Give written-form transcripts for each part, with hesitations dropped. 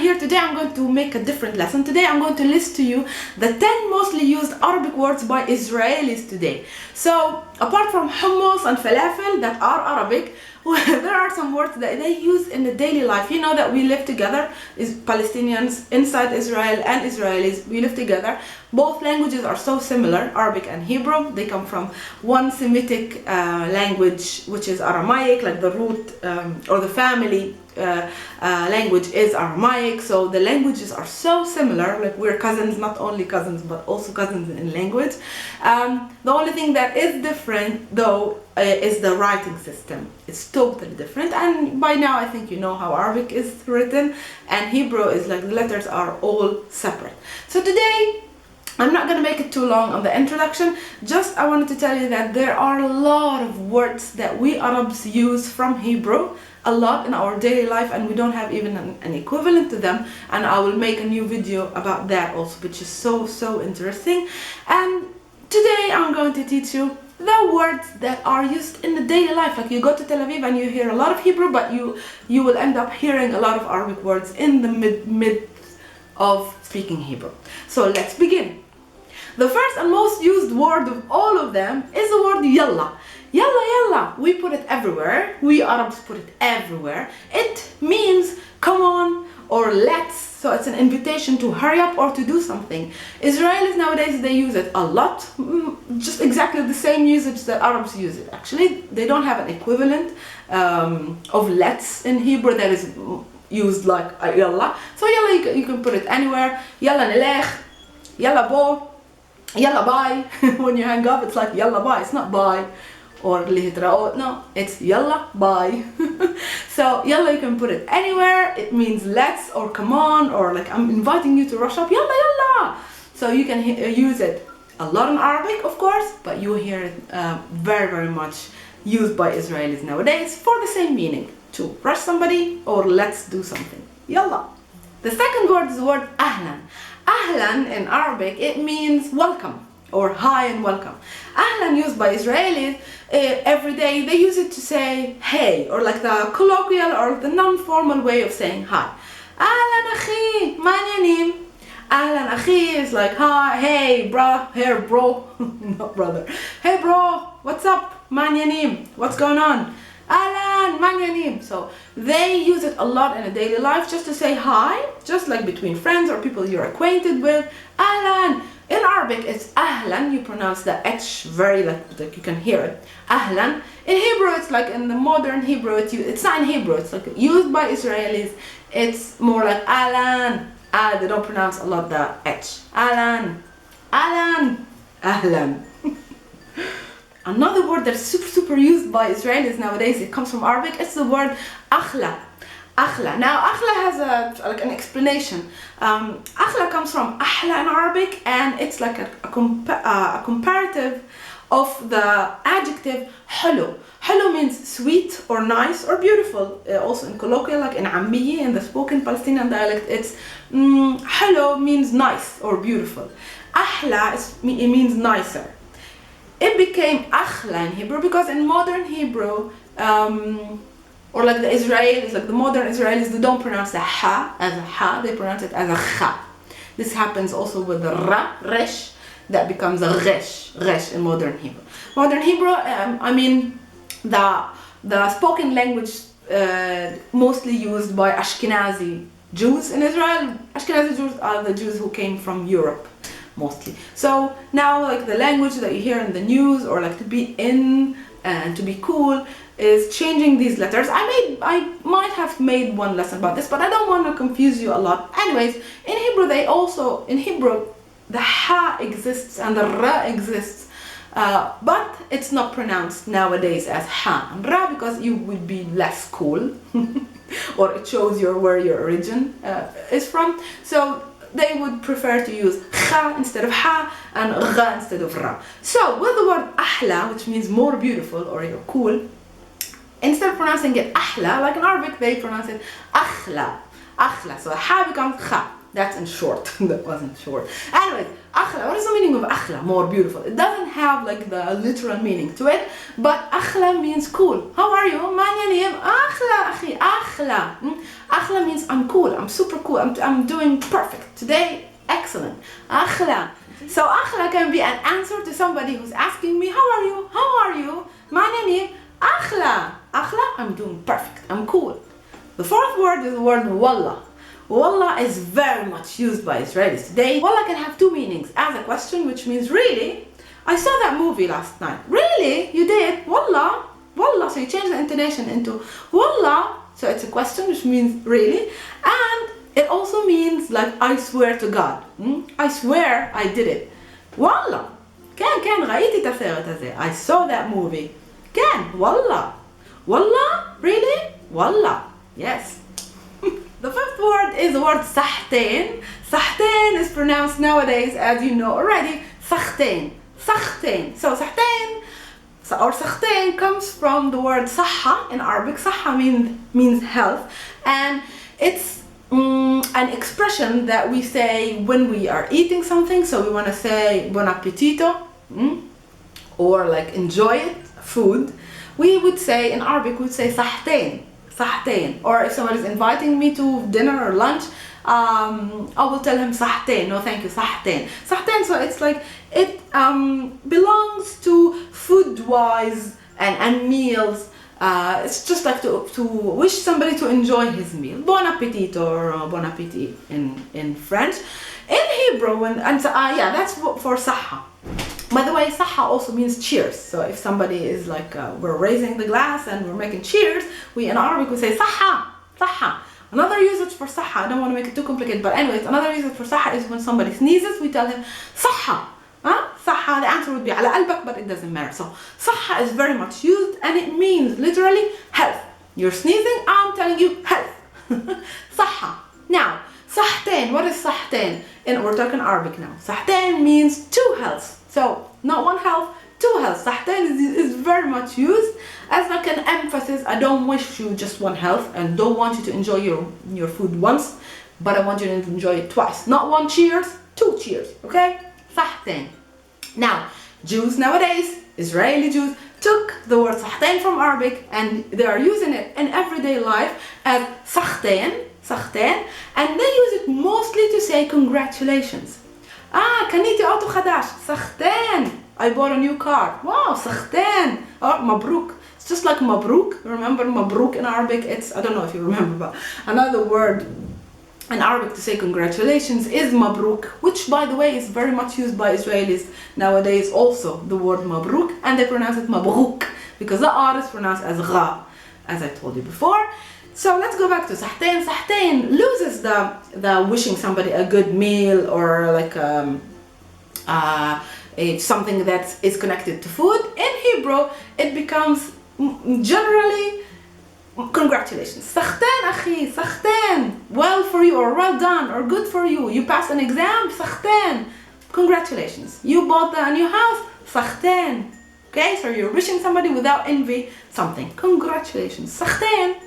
here today, I'm going to make a different lesson. Today I'm going to list to you the 10 mostly used Arabic words by Israelis today. So apart from hummus and falafel that are Arabic, there are some words that they use in the daily life. You know that we live together, is Palestinians inside Israel and Israelis, we live together. Both languages are so similar, Arabic and Hebrew. They come from one Semitic language, which is Aramaic, like the root or the family language is Aramaic. So the languages are so similar, like we're cousins, not only cousins but also cousins in language. The only thing that is different though is the writing system. It's totally different, and by now I think you know how Arabic is written, and Hebrew is like the letters are all separate. So today I'm not going to make it too long on the introduction, just I wanted to tell you that there are a lot of words that we Arabs use from Hebrew a lot in our daily life, and we don't have even an equivalent to them, and I will make a new video about that also, which is so interesting. And today I'm going to teach you the words that are used in the daily life. Like you go to Tel Aviv and you hear a lot of Hebrew, but you will end up hearing a lot of Arabic words in the mid of speaking Hebrew. So let's begin. The first and most used word of all of them is the word yalla. Yalla yalla, we put it everywhere. We Arabs put it everywhere. It means come on or let's. So it's an invitation to hurry up or to do something. Israelis nowadays, they use it a lot. Just exactly the same usage that Arabs use it. Actually, they don't have an equivalent of let's in Hebrew that is used like yalla. So yalla, you can put it anywhere. Yalla nilech, yalla bo, yalla bye. When you hang up, it's like yalla bye. It's not bye or lihitraot. No, it's yalla bye. So yalla, you can put it anywhere. It means let's or come on, or like I'm inviting you to rush up. Yalla yalla. So you can use it a lot in Arabic, of course, but you hear it very much used by Israelis nowadays for the same meaning, to rush somebody or let's do something. Yalla. The second word is the word ahlan. Ahlan in Arabic, it means welcome or hi and welcome. Ahlan used by Israelis every day. They use it to say hey, or like the colloquial or the non-formal way of saying hi. Ahlan akhi, manyanim. Ahlan akhi is like hi, hey bro, here bro, not brother. Hey bro, what's up? Manyanim, what's going on? Ahlan, manyanim. So they use it a lot in a daily life just to say hi, just like between friends or people you're acquainted with. Ahlan. In Arabic, it's ahlan. You pronounce the h very like you can hear it. Ahlan. In Hebrew, it's like in the modern Hebrew, it's not in Hebrew. It's like used by Israelis. It's more like ahlan. They don't pronounce a lot the h. Ahlan, ahlan, ahlan. Another word that's super used by Israelis nowadays, it comes from Arabic, it's the word akhla. Akhla. Now akhla has like an explanation. Akhla comes from ahla in Arabic, and it's like a comparative of the adjective hulu. Hulu means sweet or nice or beautiful. Also in colloquial, like in Ammiyi, in the spoken Palestinian dialect, it's hulu means nice or beautiful. Ahla it means nicer. It became akhla in Hebrew because in modern Hebrew, or like the Israelis, like the modern Israelis, they don't pronounce the ha as a ha, they pronounce it as a kha. This happens also with the ra, resh, that becomes a resh in modern Hebrew. Modern Hebrew, I mean the spoken language mostly used by Ashkenazi Jews in Israel. Ashkenazi Jews are the Jews who came from Europe mostly. So now like the language that you hear in the news, or like to be in and to be cool, is changing these letters. I might have made one lesson about this, but I don't want to confuse you a lot. Anyways, in Hebrew in Hebrew the ha exists and the ra exists, but it's not pronounced nowadays as ha and ra because you would be less cool or it shows where your origin is from. So they would prefer to use kha instead of ha and ra instead of ra. So with the word ahla, which means more beautiful or you're cool, instead of pronouncing it ahla, like in Arabic, they pronounce it akhla. Akhla. So ha becomes kha. That's in short. That wasn't short. Anyways, akhla. What is the meaning of akhla? More beautiful. It doesn't have like the literal meaning to it, but akhla means cool. How are you? Man yanim? Akhla, akhi. Akhla. أخلى means I'm cool, I'm super cool, I'm doing perfect. Today, excellent. أخلى. So أخلى can be an answer to somebody who's asking me, how are you? How are you? My name is أخلى. أخلى, I'm doing perfect, I'm cool. The fourth word is the word wallah. Wallah is very much used by Israelis today. Wallah can have two meanings. As a question, which means really, I saw that movie last night. Really? You did? Wallah? Wallah. So you change the intonation into wallah. So it's a question, which means really. And it also means like I swear to God. I swear I did it. Wallah. كان رأيت السرط הזה. I saw that movie. كان wallah. Wallah? Really? Wallah. Yes. The fifth word is the word ساعتين. ساعتين is pronounced nowadays, as you know already, ساعتين. ساعتين. So ساعتين or ساعتين comes from the word صحة in Arabic. صحة means health, and it's an expression that we say when we are eating something. So we want to say buon appetito, or like enjoy it, food. We would say in Arabic, we would say ساعتين. صحتين. Or if someone is inviting me to dinner or lunch, I will tell him صحتين. No, thank you, صحتين. صحتين, so it's like it belongs to food-wise and meals. It's just like to wish somebody to enjoy his meal. Bon appétit or bon appétit in French. In Hebrew, yeah, that's for صحة. By the way, صحة also means cheers. So if somebody is like, we're raising the glass and we're making cheers, we in Arabic we say صحة, صحة. Another usage for صحة, I don't want to make it too complicated, but anyways, another usage for صحة is when somebody sneezes, we tell him صحة. صحة, the answer would be على قلبك, but it doesn't matter. So صحة is very much used, and it means literally health. You're sneezing, I'm telling you health. صحة. Now, صحتين, what is صحتين? And we're talking Arabic now. صحتين means two healths. So, not one health, two health. صحتين is very much used as like an emphasis. I don't wish you just one health and don't want you to enjoy your food once, but I want you to enjoy it twice. Not one cheers, two cheers, okay? صحتين. Now, Jews nowadays, Israeli Jews, took the word صحتين from Arabic and they are using it in everyday life as صحتين, and they use it mostly to say congratulations. كنيتي أوتو خداش صحتين. I bought a new car. Wow, صحتين. Or مبروك. It's just like مبروك. Remember مبروك in Arabic? It's, I don't know if you remember, but another word in Arabic to say congratulations is مبروك, which by the way is very much used by Israelis nowadays also, the word مبروك, and they pronounce it مبروك because the R is pronounced as غا, as I told you before. So let's go back to صحتين. صحتين loses the wishing somebody a good meal or like something that is connected to food. In Hebrew, it becomes generally congratulations. صحتين أخي, صحتين. Well for you, or well done, or good for you. You passed an exam, صحتين. Congratulations. You bought a new house, صحتين. Okay, so you're wishing somebody without envy something. Congratulations. صحتين.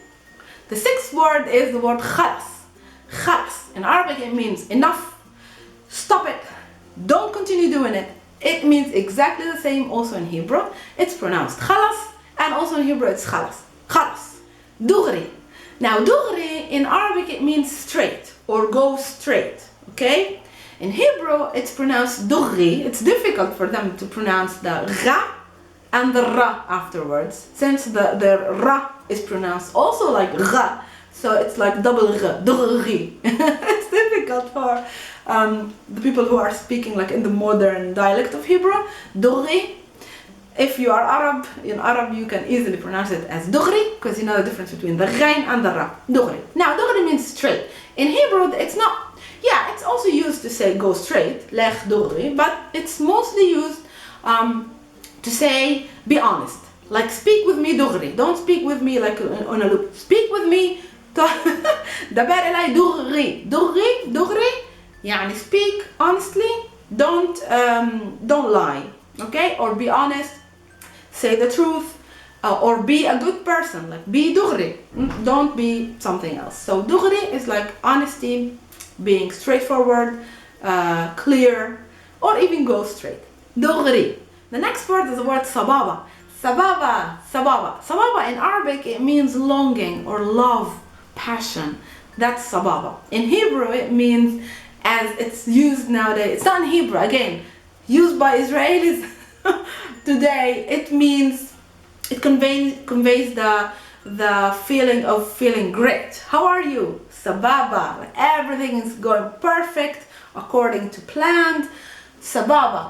The sixth word is the word خلاص. خلاص. In Arabic it means enough, stop it, don't continue doing it. It means exactly the same also in Hebrew. It's pronounced خلاص, and also in Hebrew it's خلاص. خلاص. دغري. Now dugri in Arabic it means straight or go straight. Okay? In Hebrew it's pronounced dugri. It's difficult for them to pronounce the gha and the ra afterwards, since the ra is pronounced also like gha, so it's like double gha, dugri. It's difficult for the people who are speaking like in the modern dialect of Hebrew. Dugri. If you are Arab, in Arab you can easily pronounce it as dugri because you know the difference between the ghain and the ra. Dugri. Now dugri means straight. In Hebrew it's not, yeah, it's also used to say go straight, lech dugri, but it's mostly used to say be honest, like speak with me dugri, don't speak with me like on a loop, speak with me دبر إلي دغري دغري يعني speak honestly, don't lie, okay, or be honest, say the truth, or be a good person, like be dugri, don't be something else. So dugri is like honesty, being straightforward, clear, or even go straight. Dugri. The next word is the word sababa. Sababa, sababa. Sababa in Arabic it means longing or love, passion. That's sababa. In Hebrew, it means, as it's used nowadays, it's not in Hebrew, again, used by Israelis today, it means, it conveys the feeling of feeling great. How are you? Sababa. Like everything is going perfect according to plan. Sababa.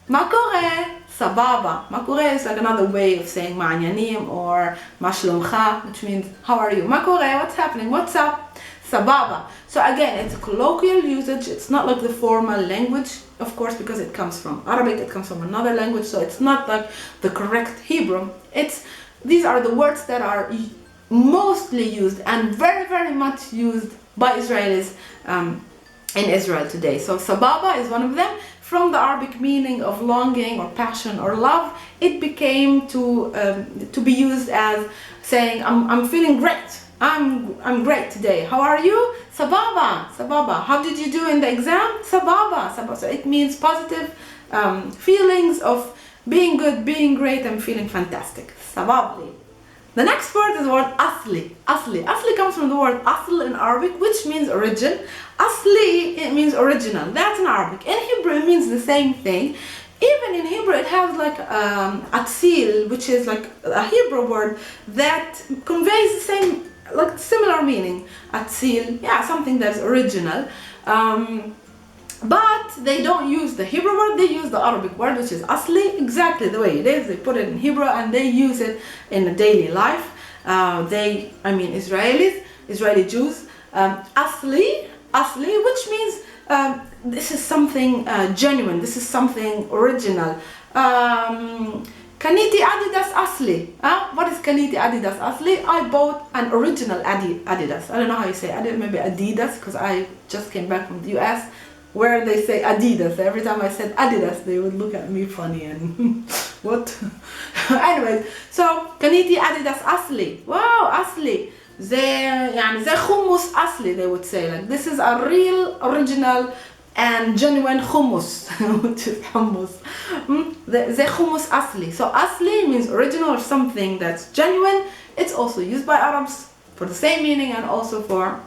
Ma kore? Sababa. Ma kore is like another way of saying ma'anyanim or ma shlomcha, which means how are you? Ma kore? What's happening? What's up? Sababa. So again, it's a colloquial usage. It's not like the formal language, of course, because it comes from Arabic. It comes from another language, so it's not like the correct Hebrew. These are the words that are mostly used and very, very much used by Israelis in Israel today. So sababa is one of them. From the Arabic meaning of longing or passion or love, it became to be used as saying, I'm feeling great. I'm great today. How are you? Sababa, sababa. How did you do in the exam? Sababa, sababa. So it means positive feelings of being good, being great, and feeling fantastic. Sababli. The next word is the word asli. Asli. Asli comes from the word asl in Arabic, which means origin. Asli, it means original. That's in Arabic. In Hebrew, it means the same thing. Even in Hebrew, it has like atsil, which is like a Hebrew word that conveys the same, like similar meaning. Atsil, yeah, something that's original. But they don't use the Hebrew word, they use the Arabic word, which is asli, exactly the way it is. They put it in Hebrew and they use it in a daily life. Israeli Jews. Asli, which means this is something genuine, this is something original. Kaniti Adidas Asli. What is Kaniti Adidas Asli? I bought an original Adidas. I don't know how you say Adidas, maybe Adidas, because I just came back from the US, where they say Adidas. Every time I said Adidas, they would look at me funny and what? Anyways, so Kaniti Adidas Asli. Wow, Asli. زي خمس أصلي, they would say, like this is a real, original and genuine hummus, which is hummus. زي خمس أصلي. So asli means original or something that's genuine. It's also used by Arabs for the same meaning and also for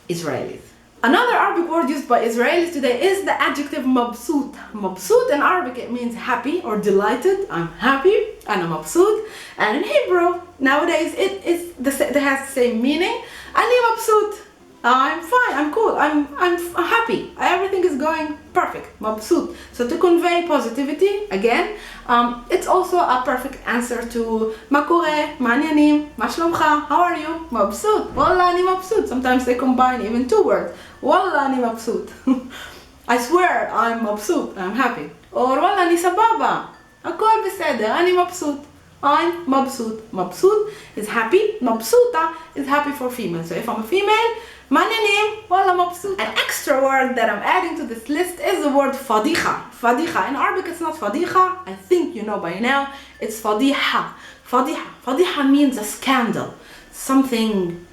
Israelis. Another Arabic word used by Israelis today is the adjective mabsut. Mabsut in Arabic, it means happy or delighted. I'm happy and I'm mabsut. And in Hebrew, nowadays, it has the same meaning. Ani mabsut. I'm fine, I'm cool, I'm happy. Everything is going perfect. Mabsut. So to convey positivity, again, it's also a perfect answer to ma kore, ma'anyanim, ma shlomcha, how are you? Mabsut. Wallah ani mabsut. Sometimes they combine even two words. Wallah ani mabsut. I swear I'm mabsut, I'm happy. Or wallah ani sababa. Akol beseder, ani mabsut. I'm mabsut. Mabsut is happy. Mabsuta is happy for female. So if I'm a female, ma'anyanim, wallah mabsut. An extra word that I'm adding to this list is the word fadiha. Fadiha. In Arabic, it's not fadiha. I think you know by now. It's fadiha. Fadiha. Fadiha means a scandal. Something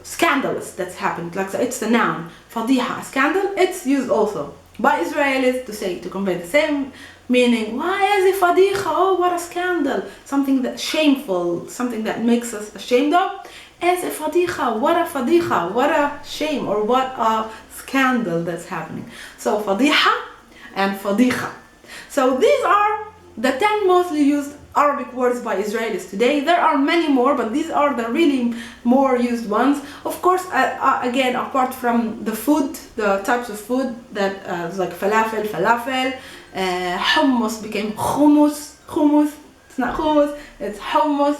scandalous that's happened. Like, so it's the noun. Fadiha. Scandal. It's used also by Israelis to convey the same meaning. Why is it fadiha? Oh, what a scandal. Something that's shameful. Something that makes us ashamed of. As a fadiha, what a shame, or what a scandal that's happening. So fadiha and fadiha. So these are the 10 mostly used Arabic words by Israelis today. There are many more, but these are the really more used ones. Of course, again, apart from the food, the types of food that like falafel, hummus became hummus. It's not hummus, it's hummus.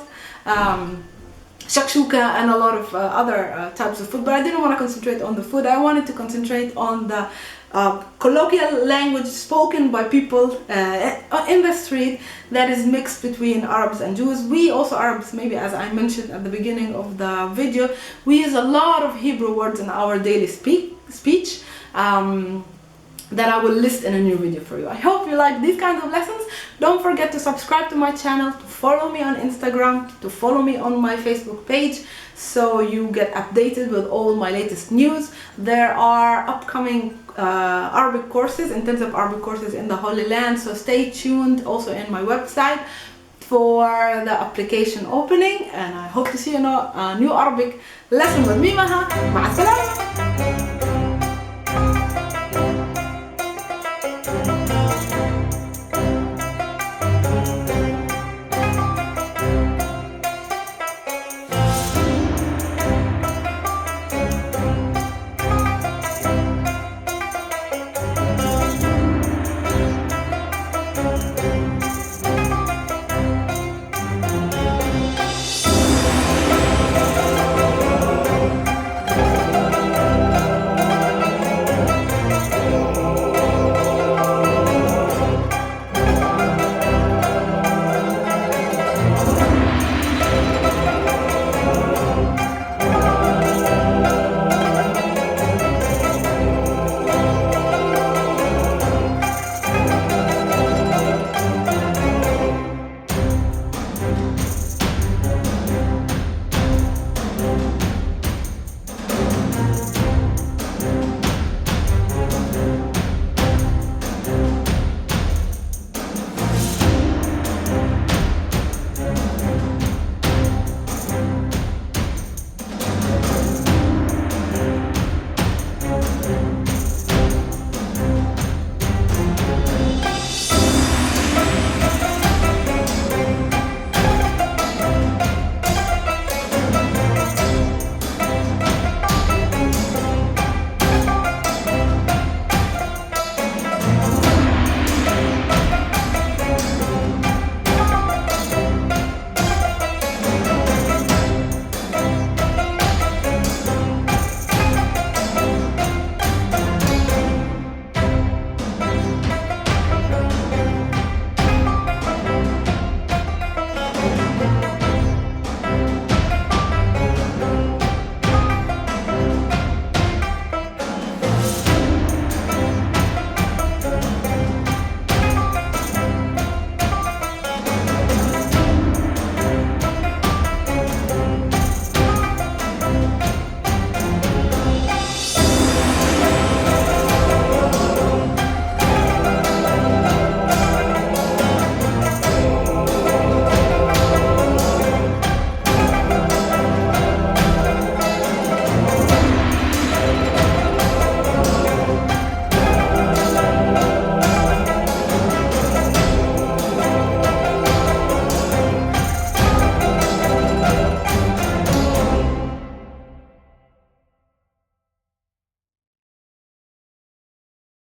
Shakshuka and a lot of other types of food, but I didn't want to concentrate on the food. I wanted to concentrate on the colloquial language spoken by people in the street that is mixed between Arabs and Jews. We also Arabs, maybe as I mentioned at the beginning of the video, we use a lot of Hebrew words in our daily speech that I will list in a new video for you. I hope you like these kinds of lessons. Don't forget to subscribe to my channel, to follow me on Instagram, to follow me on my Facebook page, so you get updated with all my latest news. There are upcoming Arabic courses, intensive Arabic courses in the Holy Land, so stay tuned also in my website. for the application opening, and I hope to see you in a new Arabic lesson with me, Maha. مع السلامة.